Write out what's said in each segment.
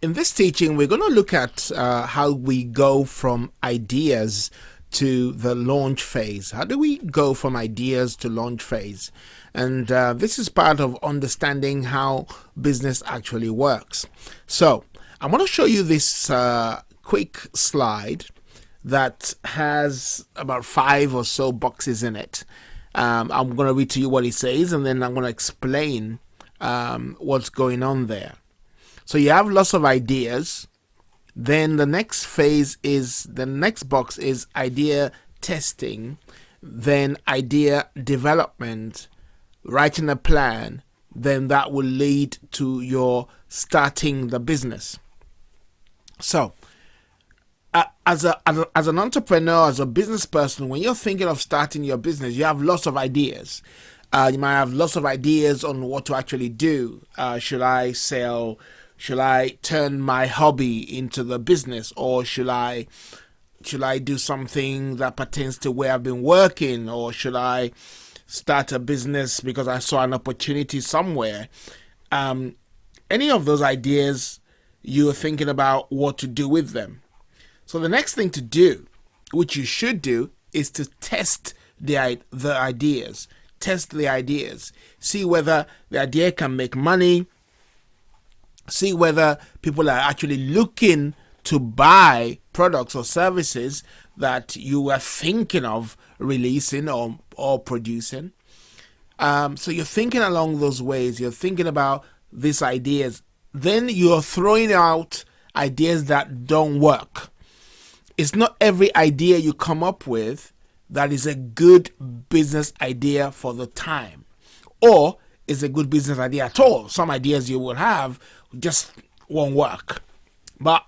In this teaching, we're going to look at how we go from ideas to the launch phase. How do we go from ideas to launch phase? And this is part of understanding how business actually works. So I want to show you this quick slide that has about 5 or so boxes in it. I'm going to read to you what it says, and then I'm going to explain what's going on there. So you have lots of ideas. Then the next phase is, the next box is idea testing, then idea development, writing a plan, then that will lead to your starting the business. So as an entrepreneur, as a business person, when you're thinking of starting your business, you have lots of ideas. You might have lots of ideas on what to actually do. Should I sell? Should I turn my hobby into the business, or should I do something that pertains to where I've been working, or should I start a business because I saw an opportunity somewhere? Any of those ideas, you're thinking about what to do with them. So the next thing to do, which you should do, is to test the ideas. Test the ideas. See whether the idea can make money. See whether people are actually looking to buy products or services that you were thinking of releasing or producing. So you're thinking along those ways. You're thinking about these ideas. Then you're throwing out ideas that don't work. It's not every idea you come up with that is a good business idea for the time, or is a good business idea at all. Some ideas you will have just won't work. But,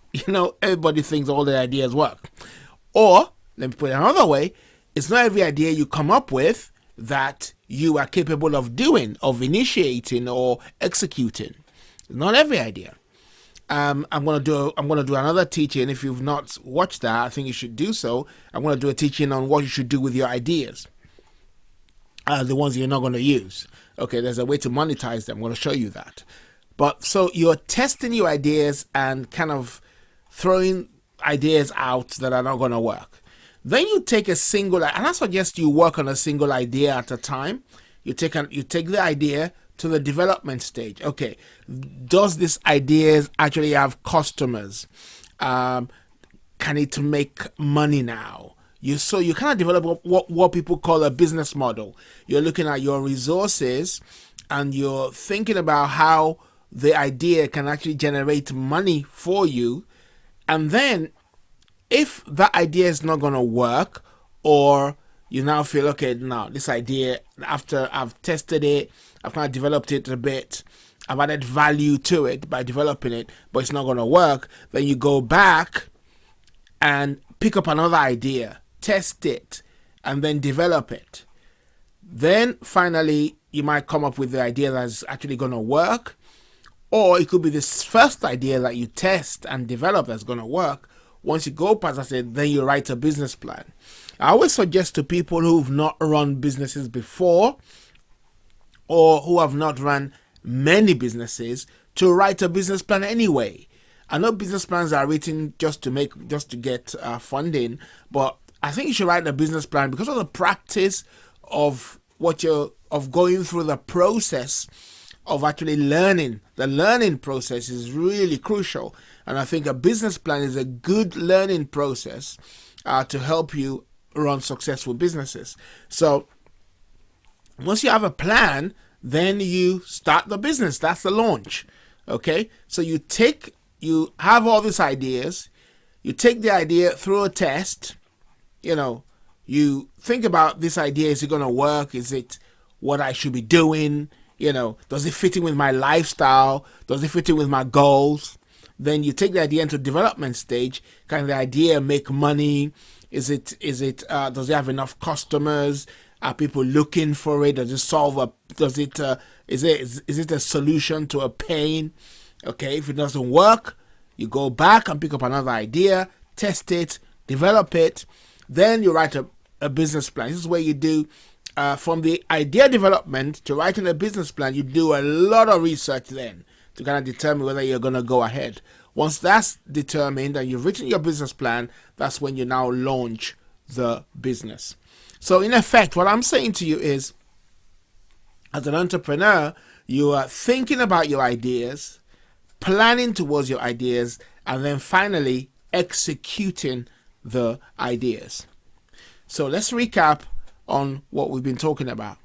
everybody thinks all the ideas work. Or, let me put it another way, it's not every idea you come up with that you are capable of doing, of initiating or executing. Not every idea. I'm gonna do another teaching. If you've not watched that, I think you should do so. I'm gonna do a teaching on what you should do with your ideas. The ones you're not gonna use. Okay, there's a way to monetize them. I'm gonna show you that. But so you're testing your ideas and kind of throwing ideas out that are not gonna work. Then you take a single, and I suggest you work on a single idea at a time. You take the idea to the development stage. Okay, does this idea actually have customers? Can it make money now? You kind of develop what people call a business model. You're looking at your resources and you're thinking about how the idea can actually generate money for you. And then if that idea is not going to work, or you now feel, okay, now this idea, after I've tested it, I've kind of developed it a bit, I've added value to it by developing it, but it's not going to work, then you go back and pick up another idea, test it, and then develop it. Then finally, you might come up with the idea that's actually going to work, or it could be this first idea that you test and develop that's going to work. Once you go past that, then you write a business plan. I always suggest to people who've not run businesses before, or who have not run many businesses, to write a business plan anyway. I know business plans are written just to get funding, but I think you should write a business plan because of the practice of going through the process of actually learning. The learning process is really crucial, and I think a business plan is a good learning process to help you run successful businesses. So once you have a plan, then you start the business. That's the launch. Okay, so you have all these ideas, you take the idea through a test. You think about this idea. Is it going to work? Is it what I should be doing? Does it fit in with my lifestyle? Does it fit in with my goals? Then you take the idea into development stage. Can the idea make money? Does it have enough customers? Are people looking for it? Does it is it a solution to a pain? Okay, if it doesn't work, you go back and pick up another idea, test it, develop it. Then you write a business plan. This is where you do from the idea development to writing a business plan. You do a lot of research then to kind of determine whether you're going to go ahead. Once that's determined and you've written your business plan, that's when you now launch the business. So in effect, what I'm saying to you is, as an entrepreneur, you are thinking about your ideas, planning towards your ideas, and then finally executing the ideas. So let's recap on what we've been talking about.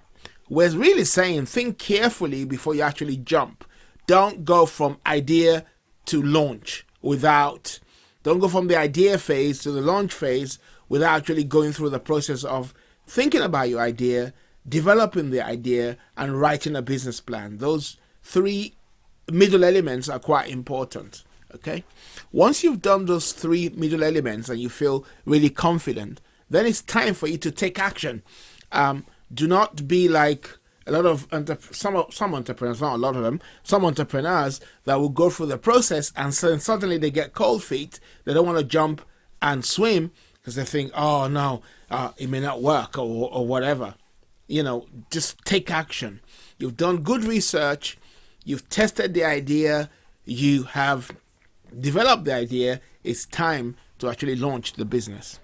We're really saying think carefully before you actually jump. Don't go from idea to launch don't go from the idea phase to the launch phase without actually going through the process of thinking about your idea, developing the idea, and writing a business plan. Those three middle elements are quite important. Okay, once you've done those three middle elements and you feel really confident, then it's time for you to take action. Do not be like a lot of some entrepreneurs, not a lot of them, some entrepreneurs that will go through the process and suddenly they get cold feet. They don't want to jump and swim because they think, oh no, it may not work or whatever. Just take action. You've done good research. You've tested the idea. You have developed the idea. It's time to actually launch the business.